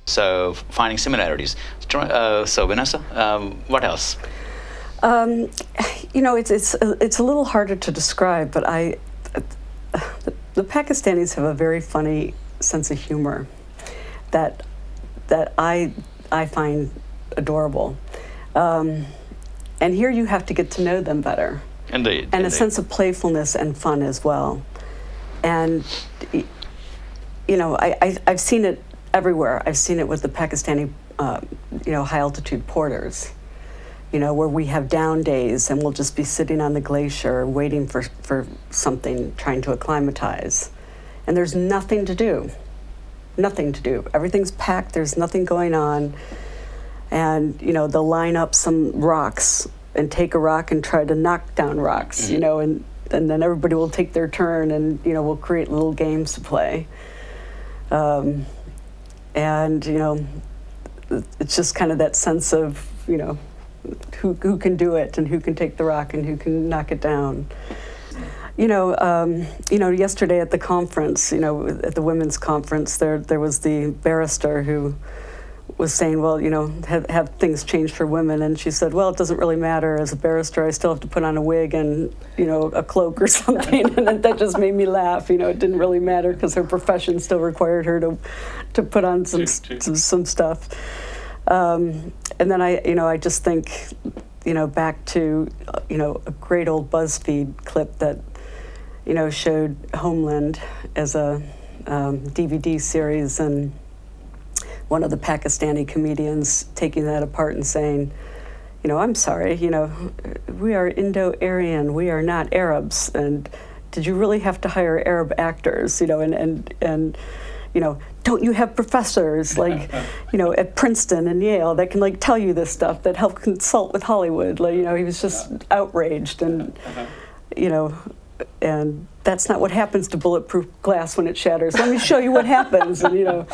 So finding similarities. So Vanessa, what else? You know, it's a little harder to describe, but the Pakistanis have a very funny sense of humor that I find adorable. And here you have to get to know them better. Indeed. And a sense of playfulness and fun as well. And you know, I've seen it everywhere. I've seen it with the Pakistani, you know, high-altitude porters, you know, where we have down days and we'll just be sitting on the glacier waiting for something, trying to acclimatize. And there's nothing to do. Nothing to do. Everything's packed, there's nothing going on. And, you know, they'll line up some rocks and take a rock and try to knock down rocks, you know, and then everybody will take their turn and, you know, we'll create little games to play. And, you know, it's just kind of that sense of, you know, who can do it and who can take the rock and who can knock it down. You know, yesterday at the conference, you know, at the women's conference, there was the barrister who was saying, well, you know, have things changed for women? And she said, well, it doesn't really matter. As a barrister, I still have to put on a wig and, you know, a cloak or something. And that just made me laugh. You know, it didn't really matter because her profession still required her to put on some stuff. And then I just think, you know, back to, you know, a great old BuzzFeed clip that, you know, showed Homeland as a DVD series, and one of the Pakistani comedians taking that apart and saying, you know, I'm sorry, you know, we are Indo-Aryan, we are not Arabs, and did you really have to hire Arab actors, you know, and you know, don't you have professors like, you know, at Princeton and Yale that can like tell you this stuff, that help consult with Hollywood? Like, you know, he was just outraged, and you know, and that's not what happens to bulletproof glass when it shatters. Let me show you what happens, and you know.